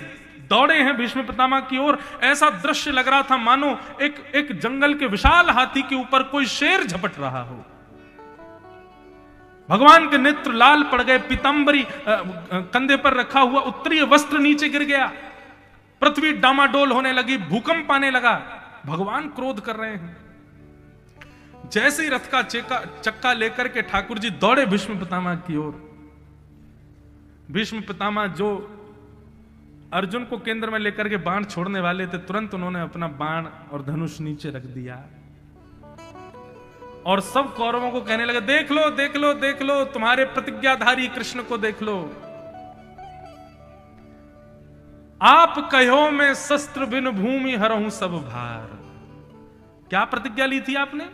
Speaker 1: दौड़े हैं भीष्म पितामह की ओर, ऐसा दृश्य लग रहा था मानो एक जंगल के विशाल हाथी के ऊपर कोई शेर झपट रहा हो। भगवान के नेत्र लाल पड़ गए, पीतांबरी कंधे पर रखा हुआ उत्तरीय वस्त्र नीचे गिर गया, पृथ्वी डामाडोल होने लगी, भूकंप आने लगा। भगवान क्रोध कर रहे हैं। जैसे ही रथ का चक्का लेकर के ठाकुर जी दौड़े भीष्म पितामह की ओर। भीष्म पितामह जो अर्जुन को केंद्र में लेकर के बाण छोड़ने वाले थे, तुरंत उन्होंने अपना बाण और धनुष नीचे रख दिया और सब कौरवों को कहने लगे, देख लो देख लो देख लो, तुम्हारे प्रतिज्ञाधारी कृष्ण को देख लो। आप कहो मैं शस्त्र बिन भूमि हरहूं सब भार। क्या प्रतिज्ञा ली थी आपने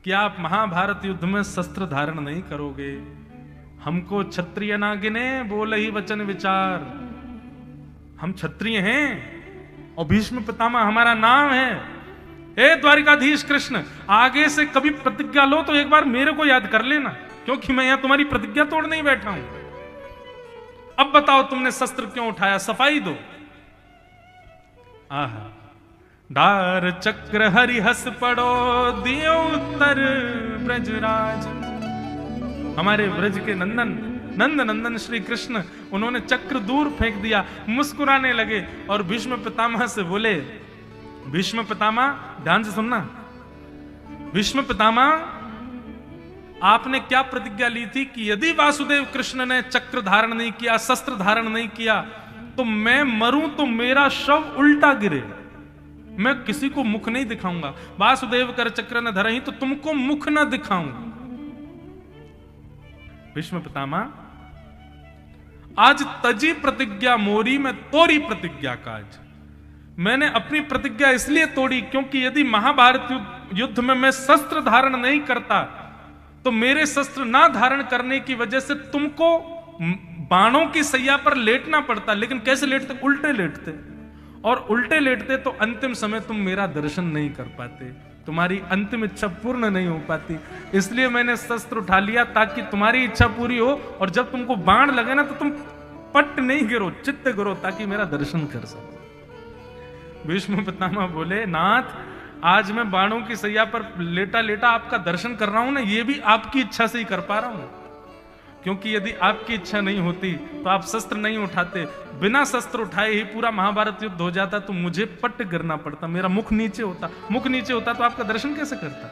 Speaker 1: कि आप महाभारत युद्ध में शस्त्र धारण नहीं करोगे। हमको क्षत्रिय ना गिने, बोले ही वचन विचार। हम क्षत्रिय हैं और भीष्म पितामह हमारा नाम है। हे द्वारिकाधीश कृष्ण, आगे से कभी प्रतिज्ञा लो तो एक बार मेरे को याद कर लेना, क्योंकि मैं यहां तुम्हारी प्रतिज्ञा तोड़ नहीं बैठा हूं। अब बताओ तुमने शस्त्र क्यों उठाया, सफाई दो। आहा, डार चक्र हरि हस पड़ो, दियो उत्तर ब्रजराज। हमारे ब्रज के नंद नंदन श्री कृष्ण, उन्होंने चक्र दूर फेंक दिया, मुस्कुराने लगे और भीष्म पितामह से बोले, भीष्म पितामह ध्यान से सुनना, भीष्म पितामह, आपने क्या प्रतिज्ञा ली थी कि यदि वासुदेव कृष्ण ने चक्र धारण नहीं किया, शस्त्र धारण नहीं किया, तो मैं मरूं तो मेरा शव उल्टा गिरे, मैं किसी को मुख नहीं दिखाऊंगा। वासुदेव कर चक्र न धरहि तो तुमको मुख न दिखाऊंगा। भीष्म पितामह, आज तजी प्रतिज्ञा मोरी में तोरी प्रतिज्ञा काज। मैंने अपनी प्रतिज्ञा इसलिए तोड़ी क्योंकि यदि महाभारत युद्ध में मैं शस्त्र धारण नहीं करता तो मेरे शस्त्र ना धारण करने की वजह से तुमको बाणों की सैया पर लेटना पड़ता। लेकिन कैसे लेटते? उल्टे लेटते, और उल्टे लेटते तो अंतिम समय तुम मेरा दर्शन नहीं कर पाते, तुम्हारी अंतिम इच्छा पूर्ण नहीं हो पाती। इसलिए मैंने शस्त्र उठा लिया ताकि तुम्हारी इच्छा पूरी हो, और जब तुमको बाण लगे ना तो तुम पट नहीं गिरो, चित्त गिरो, ताकि मेरा दर्शन कर सको। भीष्म पितामह बोले, नाथ, आज मैं बाणों की सैया पर लेटा लेटा आपका दर्शन कर रहा हूं ना, ये भी आपकी इच्छा से ही कर पा रहा हूं, क्योंकि यदि आपकी इच्छा नहीं होती तो आप शस्त्र नहीं उठाते। बिना शस्त्र उठाए ही पूरा महाभारत युद्ध हो जाता तो मुझे पट गिरना पड़ता, मेरा मुख नीचे होता। मुख नीचे होता तो आपका दर्शन कैसे करता?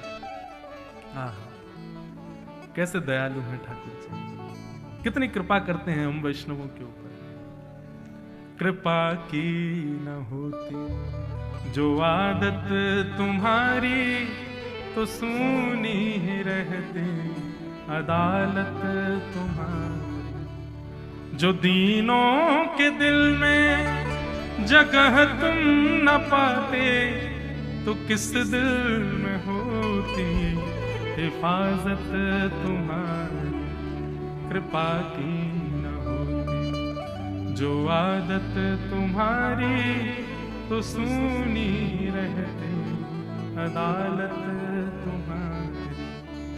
Speaker 1: कैसे दयालु है ठाकुर जी, कितनी कृपा करते हैं हम वैष्णवों के ऊपर। कृपा की न होती जो आदत तुम्हारी, तो सुनी ही रहती अदालत तुम्हारी। जो दीनों के दिल में जगह तुम न पाते, तो किस दिल में होती हिफाजत तुम्हारी। कृपा की न होती जो आदत तुम्हारी, तो सुनी रहती अदालत तुम्हारी।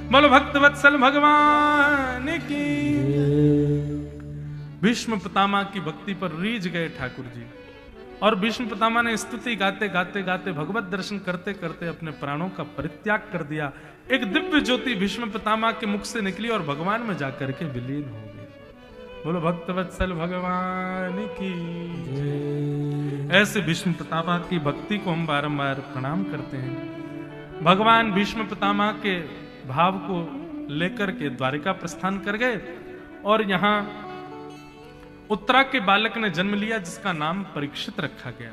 Speaker 1: बोलो भक्त वत्सल भगवान की। भीष्म पितामह की भक्ति पर रीझ गए ठाकुर जी, और भीष्म पितामह ने स्तुति गाते गाते गाते भगवत दर्शन करते करते अपने प्राणों का परित्याग कर दिया। एक दिव्य ज्योति भीष्म पितामह के मुख से निकली और भगवान में जाकर के विलीन हो गई। बोलो भक्त वत्सल भगवान की। ऐसे भीष्म पितामह की भक्ति को हम बारंबार प्रणाम करते हैं। भगवान भीष्म पितामह के भाव को लेकर के द्वारिका प्रस्थान कर गए, और यहां उत्तरा के बालक ने जन्म लिया जिसका नाम परीक्षित रखा गया।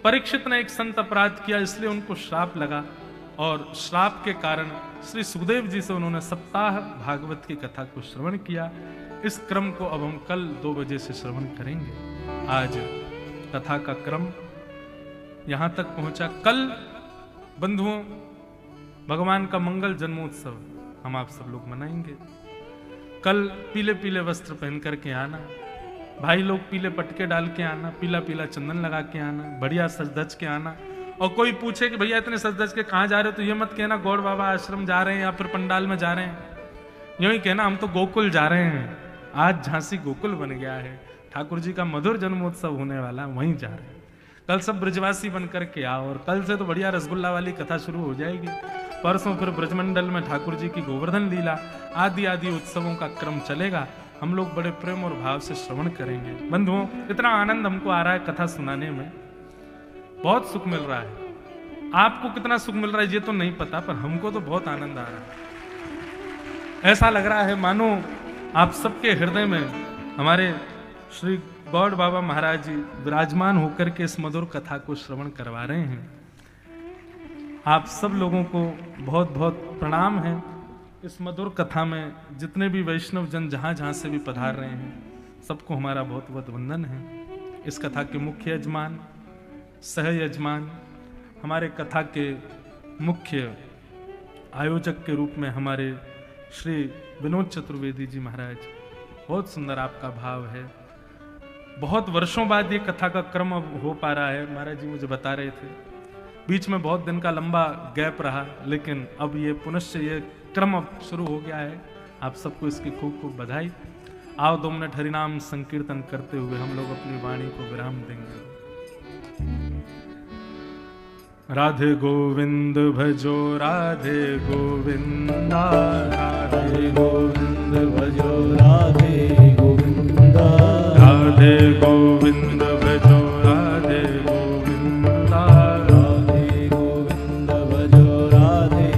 Speaker 1: परीक्षित ने एक संत अपराध किया, इसलिए उनको श्राप लगा, और श्राप के कारण श्री सुखदेव जी से उन्होंने सप्ताह भागवत की कथा को श्रवण किया। इस क्रम को अब हम कल 2 बजे से श्रवण करेंगे। आज कथा का क्रम यहां तक पहुंचा। कल बंधुओं भगवान का मंगल जन्मोत्सव हम आप सब लोग मनाएंगे। कल पीले पीले वस्त्र पहन करके आना, भाई लोग पीले पटके डाल के आना, पीला पीला चंदन लगा के आना, बढ़िया सज धज के आना। और कोई पूछे कि भैया इतने सज धज के कहाँ जा रहे हो, तो ये मत कहना गौड़ बाबा आश्रम जा रहे हैं या फिर पंडाल में जा रहे हैं, यूं ही कहना हम तो गोकुल जा रहे हैं। आज झांसी गोकुल बन गया है, ठाकुर जी का मधुर जन्मोत्सव होने वाला, वहीं जा रहे हैं। कल सब ब्रजवासी बन करके आओ, और कल से तो बढ़िया रसगुल्ला वाली कथा शुरू हो जाएगी। परसों फिर ब्रजमंडल में ठाकुर जी की गोवर्धन लीला आदि आदि उत्सवों का क्रम चलेगा। हम लोग बड़े प्रेम और भाव से श्रवण करेंगे। बंधुओं, इतना आनंद हमको आ रहा है कथा सुनाने में, बहुत सुख मिल रहा है। आपको कितना सुख मिल रहा है ये तो नहीं पता, पर हमको तो बहुत आनंद आ रहा है। ऐसा लग रहा है मानो आप सबके हृदय में हमारे श्री गौड़ बाबा महाराज जी विराजमान होकर के इस मधुर कथा को श्रवण करवा रहे हैं। आप सब लोगों को बहुत बहुत प्रणाम है। इस मधुर कथा में जितने भी वैष्णव जन जहां जहां से भी पधार रहे हैं, सबको हमारा बहुत बहुत वंदन है। इस कथा के मुख्य यजमान, सह यजमान, हमारे कथा के मुख्य आयोजक के रूप में हमारे श्री विनोद चतुर्वेदी जी महाराज, बहुत सुंदर आपका भाव है। बहुत वर्षों बाद ये कथा का क्रम अब हो पा रहा है। महाराज जी मुझे बता रहे थे, बीच में बहुत दिन का लंबा गैप रहा, लेकिन अब ये पुनश्च ये क्रम अब शुरू हो गया है। आप सबको इसकी खूब खूब बधाई। आओ 2 मिनट हरिनाम संकीर्तन करते हुए हम लोग अपनी वाणी को विराम देंगे। राधे गोविंद भजो राधे गोविंदा, राधे गोविंद भजो राधे गोविंदा, राधे गोविंद भजो राधे गोविंदा, राधे गोविंद भजो राधे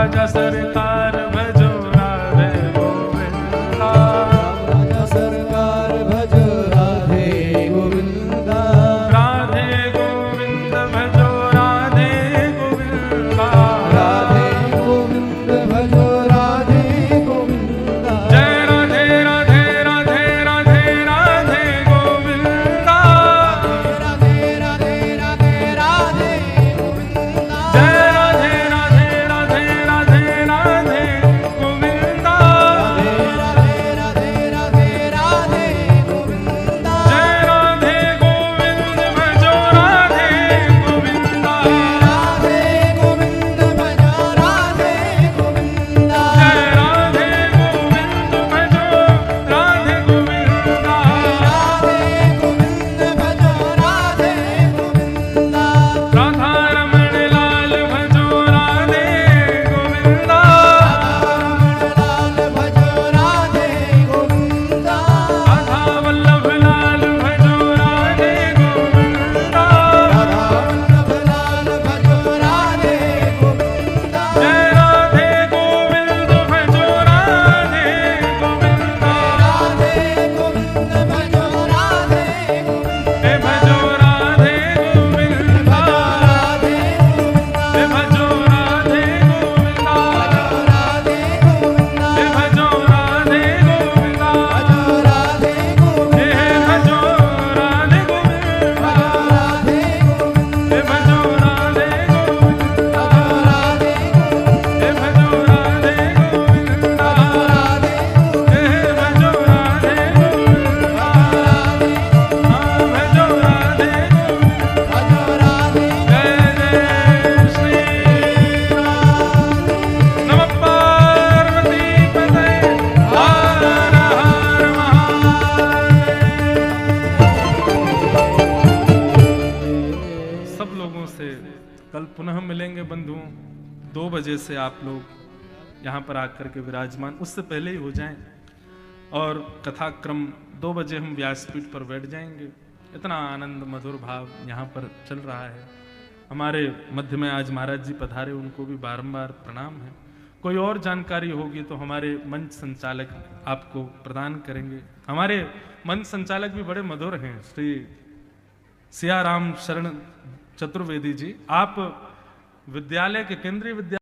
Speaker 1: राजा सरकार भजो राधे गोविंदा,
Speaker 2: राजा सरकार भजो राधे गोविंदा,
Speaker 1: राधे गोविंद भजो राधे गोविंदा,
Speaker 2: राधे गोविंद भजो राधे गोविंदा,
Speaker 1: जय राधे राधे राधे राधे राधे गोविंदा,
Speaker 2: राधे राधे राधे राधे गोविंदा,
Speaker 1: जय राधे राधे राधे राधे राधे गोविंदा,
Speaker 2: राधे राधे राधे राधे गोविंदा,
Speaker 1: जय राधे गोविंद भजो राधे गोविंदा,
Speaker 2: राधे गोविंद भजो राधे गोविंदा,
Speaker 1: जय राधे गोविंद भजो राधे गोविंदा,
Speaker 2: राधे गोविंद भजो राधे गोविंदा,
Speaker 1: राधा रमण लाल भजो राधे गोविंदा,
Speaker 2: लाल भजो राधे गोविंदा,
Speaker 1: राधा वल्लभ लाल भजो राधे गोविंदा,
Speaker 2: राधा वल्लभ लाल भजो राधे गोविंदा,
Speaker 1: जय राधे गोविंद भजो राधे गोविंदा,
Speaker 2: राधे गोविंद भजो राधे गोविंदा,
Speaker 1: हे भजो राधे गोविंदा,
Speaker 2: राधे गोविंदा,
Speaker 1: हे भजो राधे गोविंदा,
Speaker 2: राधे गोविंदा,
Speaker 1: हे भजो राधे गोविंदा,
Speaker 2: राधे गोविंदा,
Speaker 1: हे भजो राधे गोविंदा,
Speaker 2: राधे गोविंदा,
Speaker 1: हे भजो राधे गोविंदा,
Speaker 2: राधे गोविंदा,
Speaker 1: हे भजो राधे गोविंदा,
Speaker 2: राधे
Speaker 1: हे भजो राधे गोविंदा, हाँ भजो राधे गोविंदा,
Speaker 2: राधे
Speaker 1: जय जय श्री राम। नमः पार्वती पतये हर हर महादेव। सब लोगों से कल पुनः मिलेंगे बंधुओं। 2 बजे से आप लोग यहाँ पर आकर के विराजमान, उससे पहले ही हो जाएं, और कथाक्रम 2 बजे हम व्यासपीठ पर बैठ जाएंगे। इतना आनंद मधुर भाव यहाँ पर चल रहा है। हमारे मध्य में आज महाराज जी पधारे, उनको भी बारंबार प्रणाम है। कोई और जानकारी होगी तो हमारे मंच संचालक आपको प्रदान करेंगे। हमारे मंच संचालक भी बड़े मधुर हैं, श्री सियाराम शरण चतुर्वेदी जी। आप विद्यालय के केंद्रीय विद्यालय